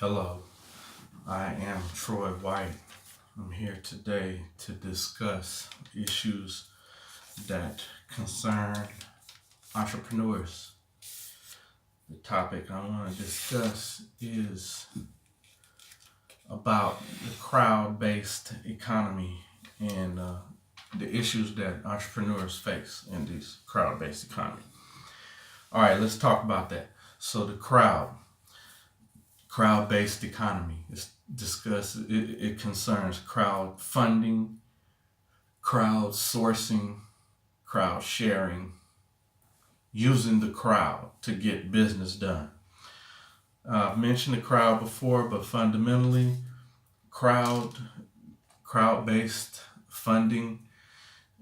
Hello, I am Troy White. I'm here today to discuss issues that concern entrepreneurs. The topic I want to discuss is about the crowd based economy and the issues that entrepreneurs face in this crowd based economy. All right, let's talk about that. So, the crowd based economy is discussed, it concerns crowdfunding, crowdsourcing, crowd sharing, using the crowd to get business done. I've mentioned the crowd before, but fundamentally, crowd crowd-based funding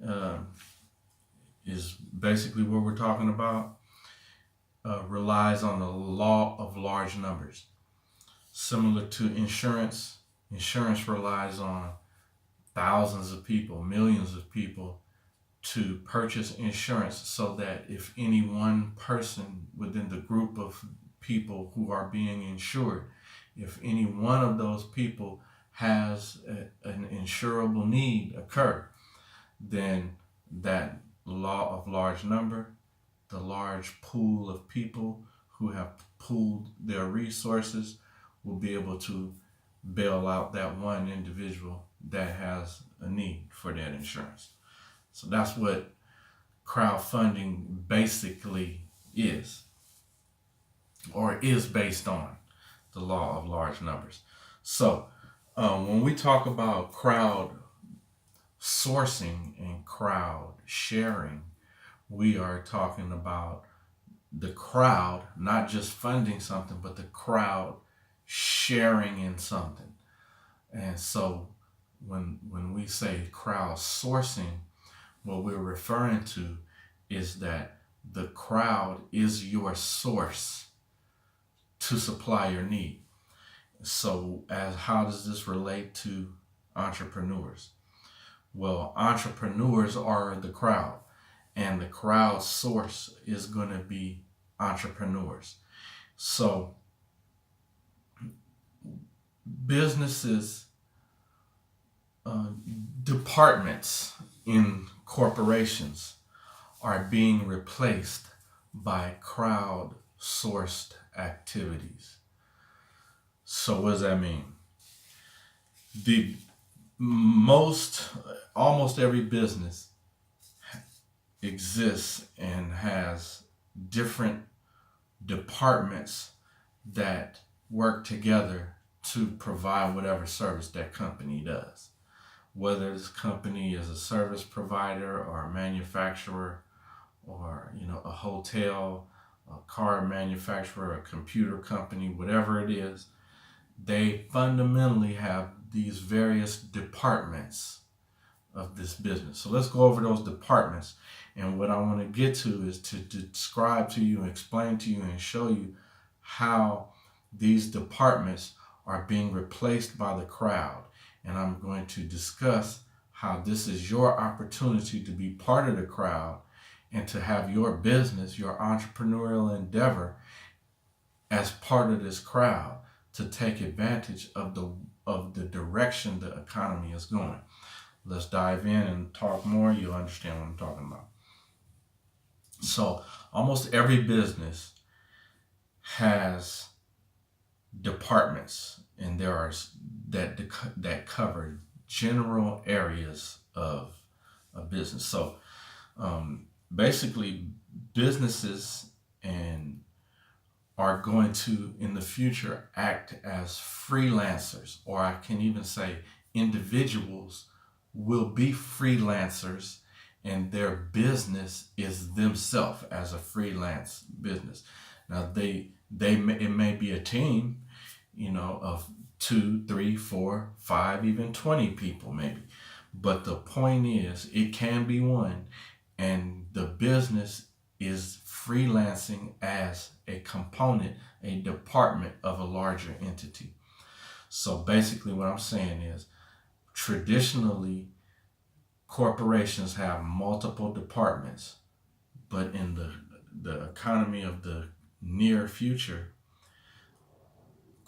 uh, is basically what we're talking about. Relies on the law of large numbers. Similar to insurance, insurance relies on thousands of people, millions of people to purchase insurance so that if any one person within the group of people who are being insured, if any one of those people has an insurable need occur, then that law of large number, the large pool of people who have pooled their resources, will be able to bail out that one individual that has a need for that insurance. So that's what crowdfunding basically is, or is based on the law of large numbers. So when we talk about crowd sourcing and crowd sharing, we are talking about the crowd not just funding something, but the crowd sharing in something. And so when we say crowdsourcing, what we're referring to is that the crowd is your source to supply your need. So as how does this relate to entrepreneurs? Well, entrepreneurs are the crowd, and the crowd source is going to be entrepreneurs. So businesses, uh, departments in corporations are being replaced by crowd sourced activities. So what does that mean? The most almost every business exists and has different departments that work together to provide whatever service that company does. Whether this company is a service provider or a manufacturer or a hotel, a car manufacturer, a computer company, whatever it is, they fundamentally have these various departments of this business. So let's go over those departments. And what I want to get to is to describe to you and explain to you and show you how these departments are being replaced by the crowd. And I'm going to discuss how this is your opportunity to be part of the crowd and to have your business, your entrepreneurial endeavor as part of this crowd to take advantage of the direction the economy is going. Let's dive in and talk more. You'll understand what I'm talking about. So almost every business has departments, and there are that cover general areas of a business. So basically, businesses and are going to in the future act as freelancers, or I can even say individuals will be freelancers, and their business is themselves as a freelance business. Now it may be a team, of two, three, four, five, even 20 people maybe. But the point is, it can be one, and the business is freelancing as a component, a department of a larger entity. So basically, what I'm saying is, traditionally, corporations have multiple departments, but in the economy of the near future,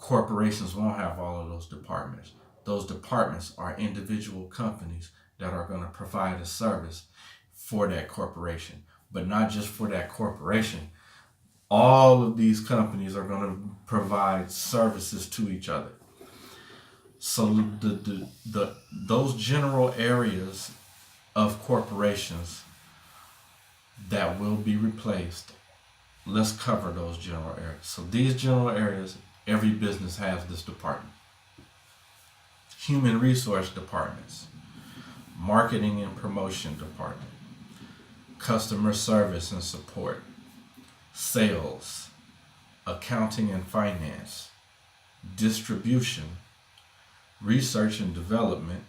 Corporations won't have all of those departments. Those departments are individual companies that are going to provide a service for that corporation, but not just for that corporation. All of these companies are going to provide services to each other. So the those general areas of corporations that will be replaced, let's cover those general areas. So these general areas, every business has this department. Human resource departments, marketing and promotion department, customer service and support, sales, accounting and finance, distribution, research and development,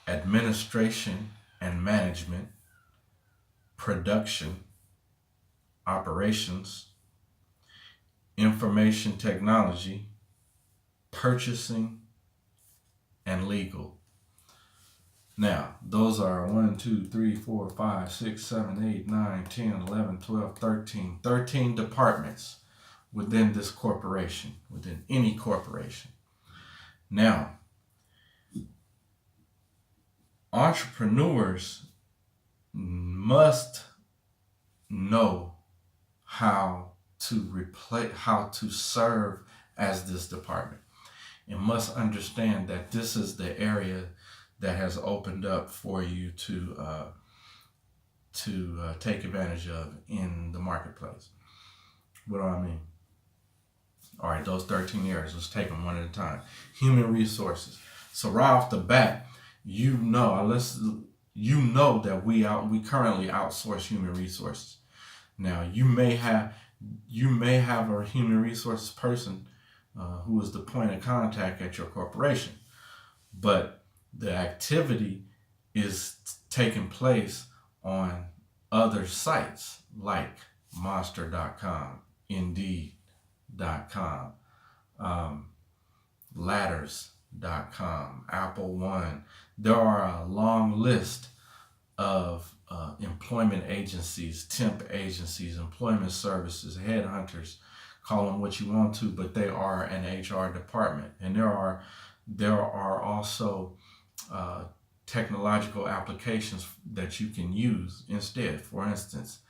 administration and management, production, operations, information technology, purchasing, and legal. Now, those are 1, 2, 3, 4, 5, 6, 7, 8, 9, 10, 11, 12, 13. 13 departments within this corporation, within any corporation. Now, entrepreneurs must know how to serve as this department, and must understand that this is the area that has opened up for you to take advantage of in the marketplace. What do I mean? All right, those 13 areas, let's take them one at a time. Human resources. So right off the bat, you know that we currently outsource human resources. Now you may have a human resources person who is the point of contact at your corporation, but the activity is taking place on other sites like Monster.com, Indeed.com, Ladders.com, Apple One. There are a long list of employment agencies, temp agencies, employment services, headhunters, call them what you want to, but they are an HR department. And there are also technological applications that you can use instead. For instance,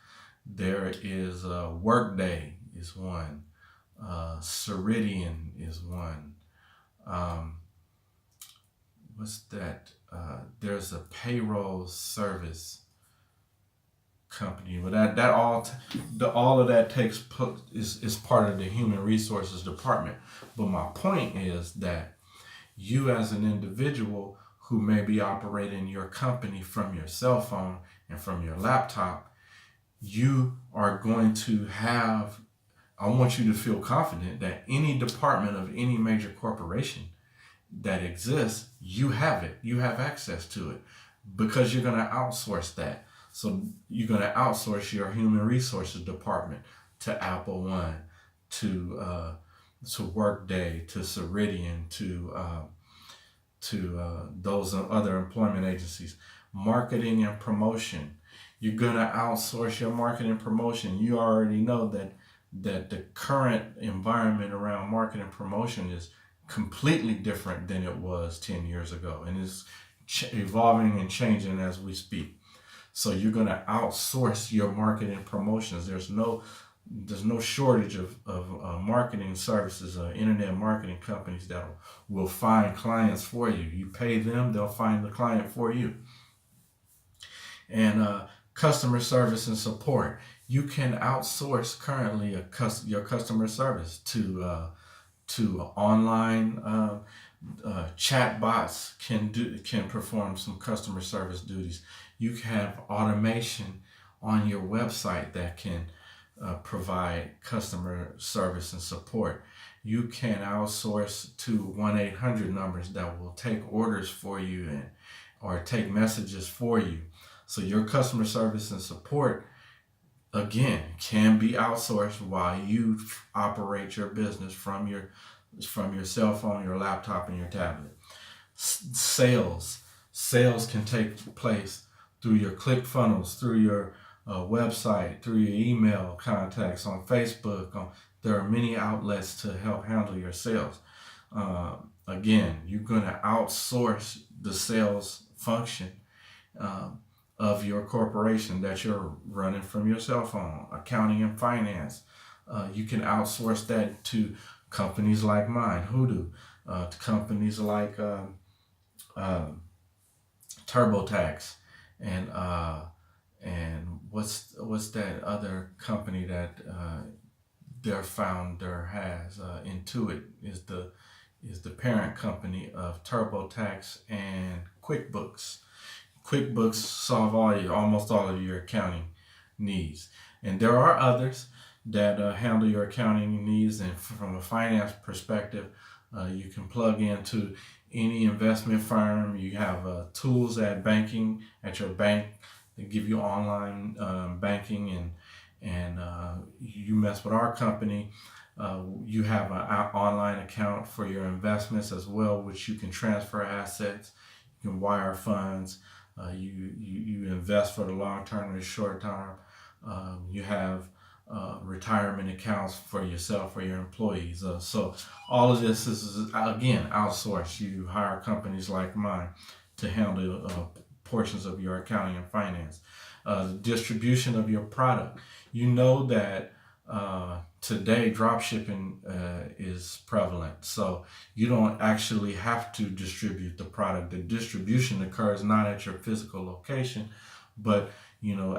there is Workday is one, Ceridian is one. What's that? There's a payroll service company, but all of that is part of the human resources department. But my point is that you as an individual who may be operating your company from your cell phone and from your laptop, you are going to have, I want you to feel confident that any department of any major corporation that exists, you have it. You have access to it because you're going to outsource that. So you're going to outsource your human resources department to Apple One, to Workday, to Ceridian, to those other employment agencies. Marketing and promotion. You're going to outsource your marketing and promotion. You already know that the current environment around marketing and promotion is completely different than it was 10 years ago, and it's evolving and changing as we speak. So you're going to outsource your marketing and promotions. There's no shortage of marketing services, internet marketing companies that will find clients for you. You pay them, they'll find the client for you. And customer service and support. You can outsource currently your customer service to online chat bots can perform some customer service duties. You have automation on your website that can provide customer service and support. You can outsource to 1-800 numbers that will take orders for you or take messages for you. So your customer service and support, again, can be outsourced while you operate your business from your cell phone, your laptop, and your tablet. Sales can take place through your ClickFunnels, through your website, through your email contacts on Facebook, on There are many outlets to help handle your sales. Again, you're going to outsource the sales function um, of your corporation that you're running from your cell phone. Accounting and finance, you can outsource that to companies like mine, Hoodoo, to companies like uh, TurboTax, and what's that other company that their founder has? Intuit is the parent company of TurboTax and QuickBooks. QuickBooks solve almost all of your accounting needs, and there are others that handle your accounting needs. And from a finance perspective, you can plug into any investment firm. You have tools at your bank that give you online banking, and you mess with our company. You have an online account for your investments as well, which you can transfer assets, you can wire funds, you invest for the long term or the short term. You have retirement accounts for yourself or your employees. So all of this is again outsourced. You hire companies like mine to handle portions of your accounting and finance. The distribution of your product. You know that today drop shipping is prevalent, so you don't actually have to distribute the product. The distribution occurs not at your physical location, but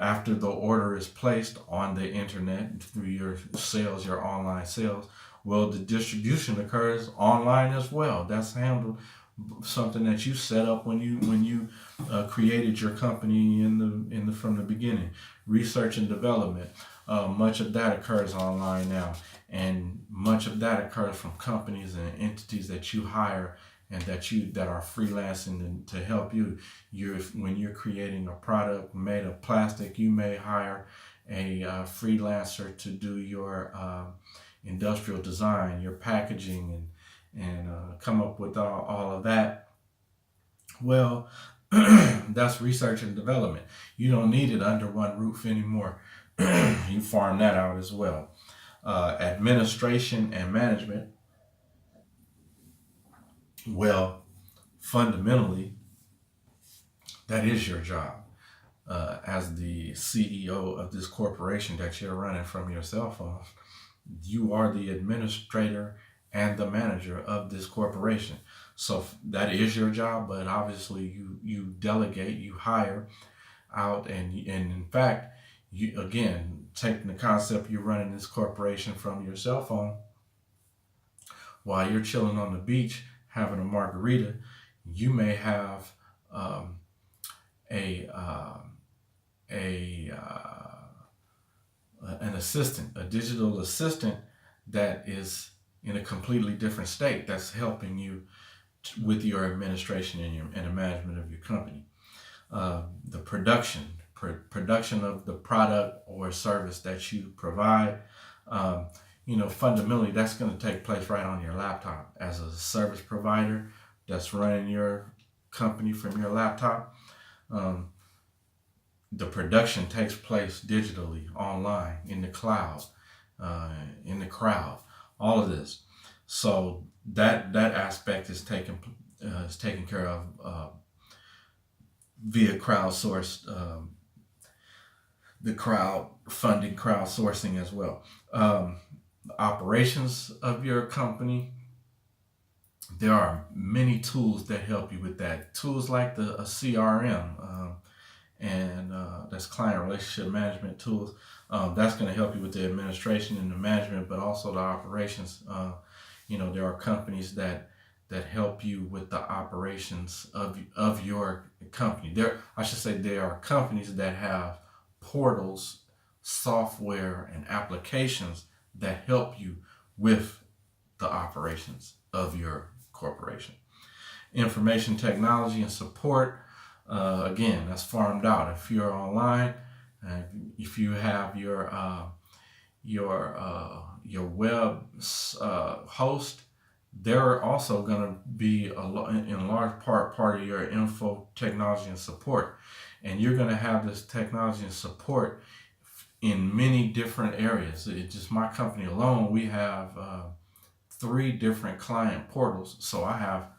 after the order is placed on the internet through your sales, your online sales. Well, the distribution occurs online as well. That's handled, something that you set up when you created your company in the from the beginning. Research and development, much of that occurs online now, and much of that occurs from companies and entities that you hire and that are freelancing to help you. When you're creating a product made of plastic, you may hire a freelancer to do your industrial design, your packaging, and come up with all of that. Well, that's research and development. You don't need it under one roof anymore. You farm that out as well. Administration and management. Well, fundamentally, that is your job. As the CEO of this corporation that you're running from your cell phone, you are the administrator and the manager of this corporation. So that is your job, but obviously you delegate, you hire out, and in fact, you again taking the concept, you're running this corporation from your cell phone while you're chilling on the beach having a margarita. You may have um, a a an assistant, a digital assistant that is in a completely different state, that's helping you with your administration and the management of your company. The production of the product or service that you provide. Um, Fundamentally, that's going to take place right on your laptop as a service provider that's running your company from your laptop. Um, the production takes place digitally, online, in the cloud, in the crowd, all of this. So that aspect is taken care of via crowdsourced, the crowdsourcing as well. The operations of your company, there are many tools that help you with that. Tools like the a CRM, and that's client relationship management tools. That's going to help you with the administration and the management, but also the operations. There are companies that help you with the operations of your company. There are companies that have portals, software, and applications that help you with the operations of your corporation. Information technology and support, again, that's farmed out. If you're online, if you have your web host, they're also going to be in large part of your info technology and support, and you're going to have this technology and support in many different areas. It's just my company alone, we have 3 different client portals. So I have,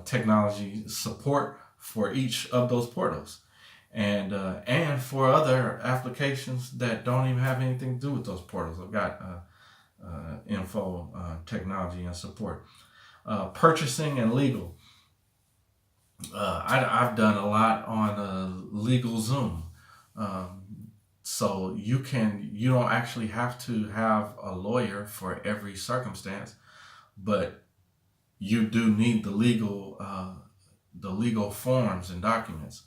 technology support for each of those portals, and for other applications that don't even have anything to do with those portals. I've got info, technology, and support. Purchasing and legal. I've done a lot on legal Zoom. Um, so you don't actually have to have a lawyer for every circumstance, but you do need the legal forms and documents.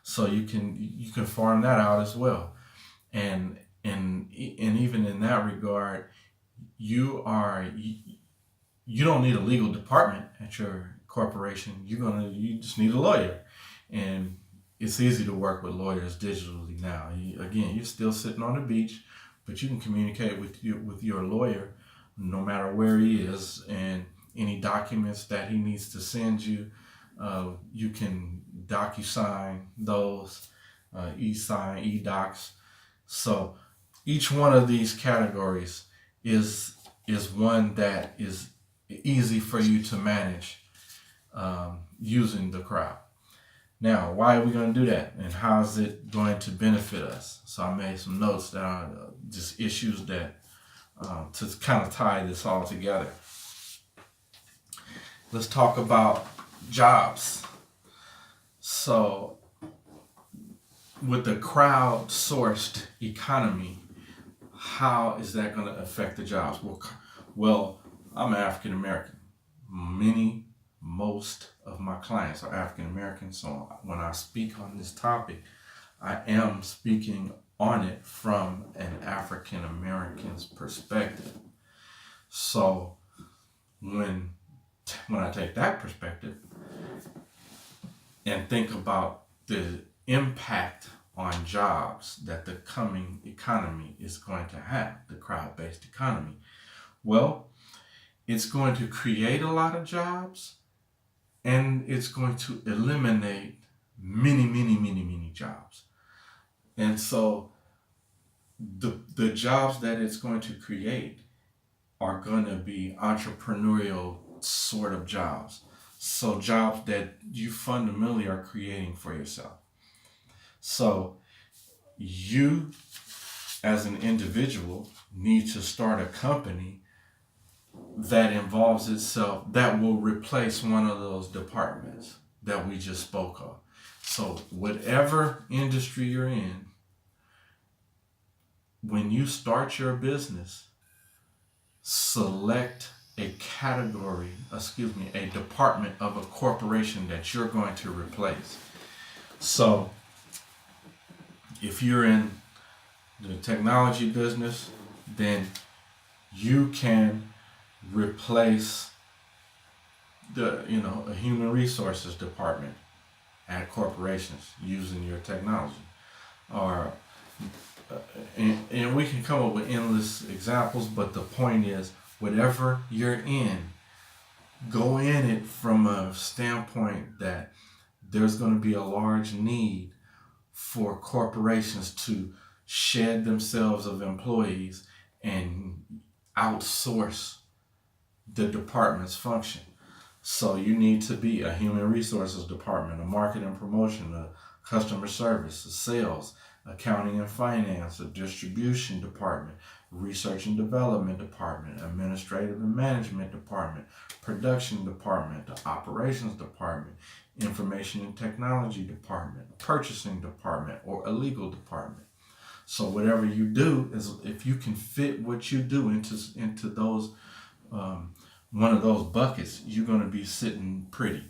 So you can farm that out as well. And even in that regard, you don't need a legal department at your corporation. You just need a lawyer, and it's easy to work with lawyers digitally now. Again, you're still sitting on the beach, but you can communicate with your lawyer no matter where he is, and any documents that he needs to send you, you can DocuSign those, e-sign, e-docs. So each one of these categories is one that is easy for you to manage, using the crowd. Now, why are we going to do that, and how is it going to benefit us? So I made some notes that are just issues that, to kind of tie this all together. Let's talk about jobs. So with the crowd-sourced economy, how is that going to affect the jobs? Well, I'm African American. Most of my clients are African American. So when I speak on this topic, I am speaking on it from an African American's perspective. So when I take that perspective and think about the impact on jobs that the coming economy is going to have, the crowd-based economy, well, it's going to create a lot of jobs, and it's going to eliminate many jobs. And so the jobs that it's going to create are going to be entrepreneurial sort of jobs. So jobs that you fundamentally are creating for yourself. So you, as an individual, need to start a company that involves itself, that will replace one of those departments that we just spoke of. So whatever industry you're in, when you start your business, select a department of a corporation that you're going to replace. So if you're in the technology business, then you can replace a human resources department at corporations using your technology. Or and we can come up with endless examples, but the point is, whatever you're in, go in it from a standpoint that there's going to be a large need for corporations to shed themselves of employees and outsource the department's function. So you need to be a human resources department, a marketing and promotion, a customer service, a sales, accounting and finance, a distribution department, research and development department, administrative and management department, production department, the operations department, information and technology department, purchasing department, or a legal department. So whatever you do, is if you can fit what you do into those one of those buckets, you're going to be sitting pretty.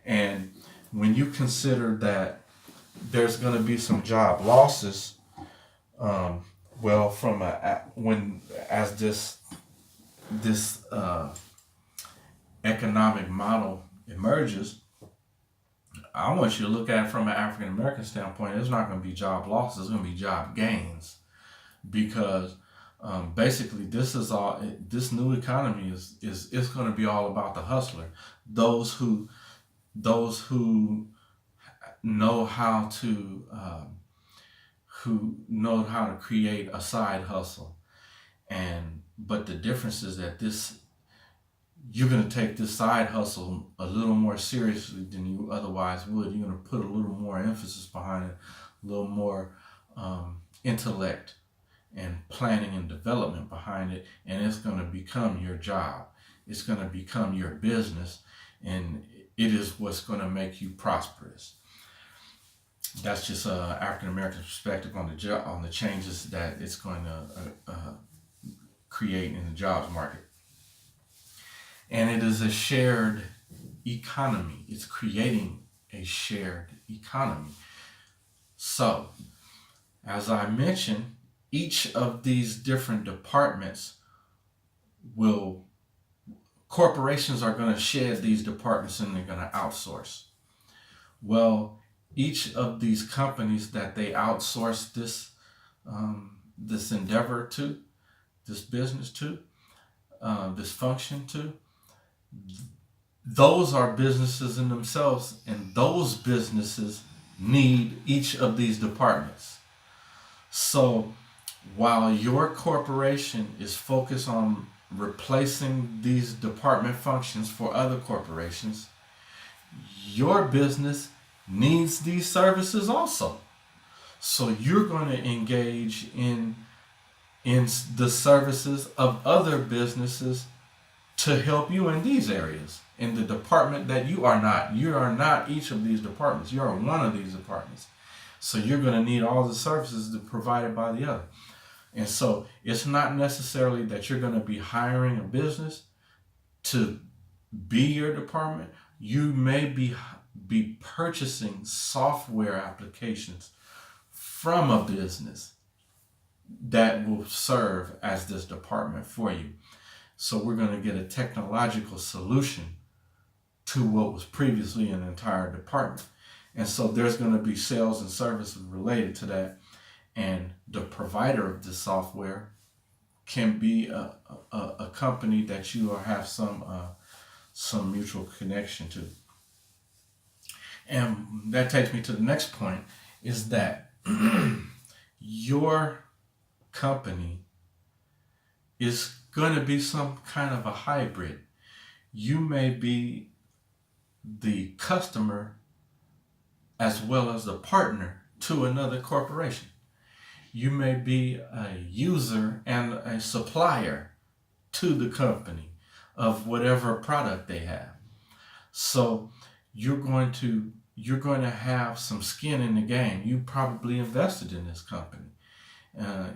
And when you consider that there's going to be some job losses, well, as this economic model emerges, I want you to look at it from an African American standpoint. There's not going to be job losses; it's going to be job gains, because basically this new economy is it's going to be all about the hustler, those who know how to who know how to create a side hustle. But the difference is that this you're going to take this side hustle a little more seriously than you otherwise would. You're going to put a little more emphasis behind it, a little more intellect and planning and development behind it, and it's going to become your job. It's going to become your business, and it is what's going to make you prosperous. That's just African American perspective on the changes that it's going to create in the jobs market. And it is a shared economy. It's creating a shared economy. So, as I mentioned, each of these different departments corporations are going to shed these departments and they're going to outsource. Well, each of these companies that they outsource this endeavor to, this business to, this function to, those are businesses in themselves, and those businesses need each of these departments. So while your corporation is focused on replacing these department functions for other corporations, your business needs these services also. So you're going to engage in the services of other businesses to help you in these areas. In the department that you are not each of these departments. You are one of these departments. So you're going to need all the services provided by the other. And so it's not necessarily that you're going to be hiring a business to be your department. You may be purchasing software applications from a business that will serve as this department for you. So we're going to get a technological solution to what was previously an entire department. And so there's going to be sales and services related to that. And the provider of the software can be a company that you have some mutual connection to. And that takes me to the next point, is that your company is going to be some kind of a hybrid. You may be the customer as well as the partner to another corporation. You may be a user and a supplier to the company of whatever product they have. So you're going to have some skin in the game. You probably invested in this company,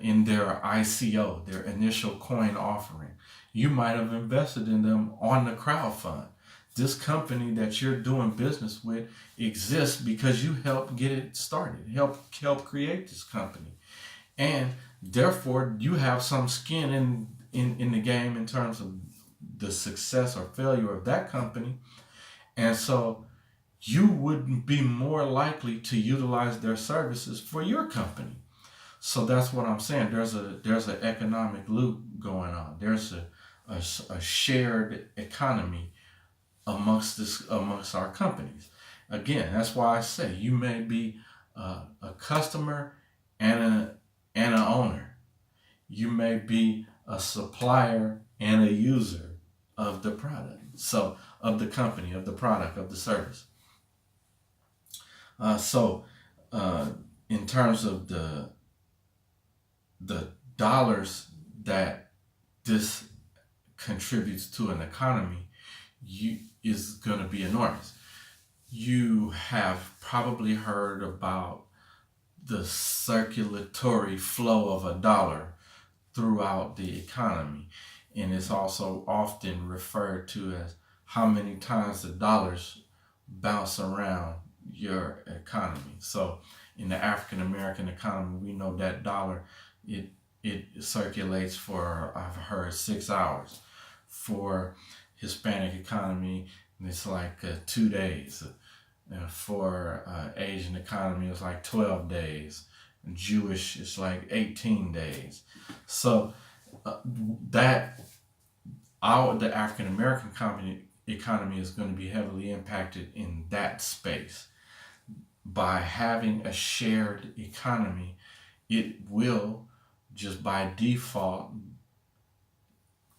in their ICO, their initial coin offering. You might have invested in them on the crowdfund. This company that you're doing business with exists because you helped get it started, help create this company. And therefore, you have some skin in the game in terms of the success or failure of that company. And so you would be more likely to utilize their services for your company. So that's what I'm saying. There's an economic loop going on. There's a shared economy amongst our companies. Again, that's why I say you may be a customer and an owner. You may be a supplier and a user of the product. So of the company, of the product, of the service. In terms of the dollars that this contributes to an economy, is going to be enormous. You have probably heard about the circulatory flow of a dollar throughout the economy, and it's also often referred to as how many times the dollars bounce around your economy. So in the African American economy, we know that dollar, it circulates for, I've heard, 6 hours. For Hispanic economy, it's like 2 days. For Asian economy, it's like 12 days. Jewish, it's like 18 days. So the African American economy is going to be heavily impacted in that space. By having a shared economy, it will just by default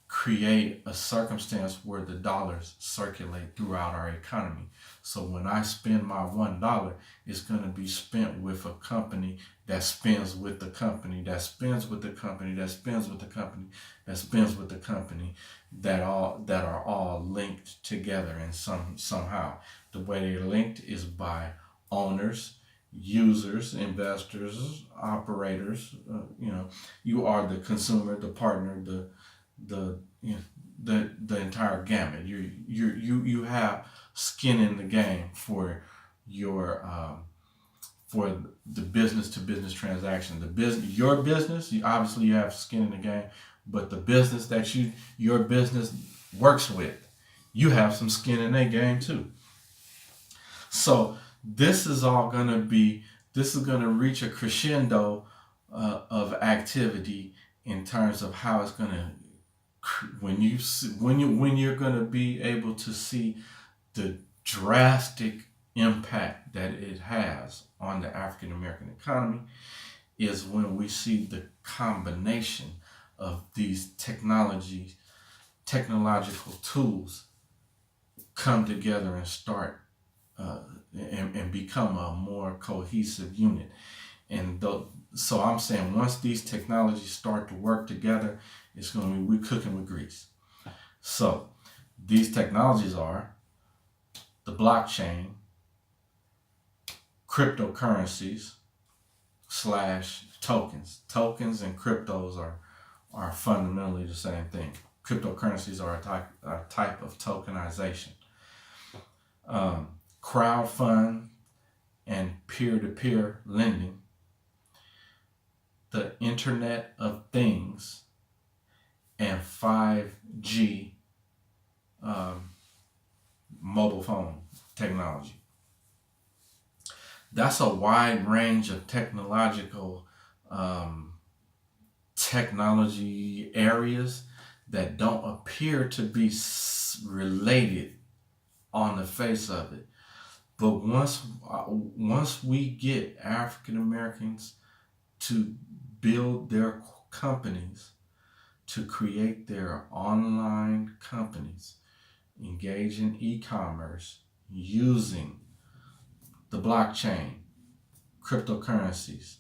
create a circumstance where the dollars circulate throughout our economy. So when I spend my $1, it's going to be spent with a company that spends with the company that spends with the company that spends with the company that spends with the company that are all linked together in somehow. The way they're linked is by owners, users, investors, operators. You are the consumer, the partner, the you know, the entire gamut. You have skin in the game for the business to business transaction. Your business, obviously you have skin in the game, but the business that your business works with, you have some skin in that game too. So this is gonna reach a crescendo of activity in terms of how it's gonna when you're going to be able to see the drastic impact that it has on the African American economy is when we see the combination of these technological tools come together and start uh, and become a more cohesive unit. So I'm saying once these technologies start to work together, it's going to be we cooking with grease. So these technologies are the blockchain, cryptocurrencies slash tokens. Tokens and cryptos are fundamentally the same thing. Cryptocurrencies are a type of tokenization. Crowdfund and peer-to-peer lending, the Internet of Things, and 5G mobile phone technology. That's a wide range of technology areas that don't appear to be related on the face of it. But once we get African Americans to build their companies, to create their online companies, engage in e-commerce using the blockchain, cryptocurrencies,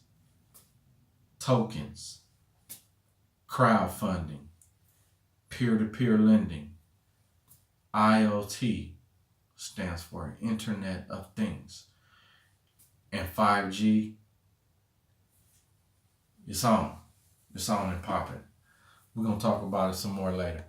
tokens, crowdfunding, peer-to-peer lending, IoT stands for Internet of Things, and 5G, it's on and popping. We're going to talk about it some more later.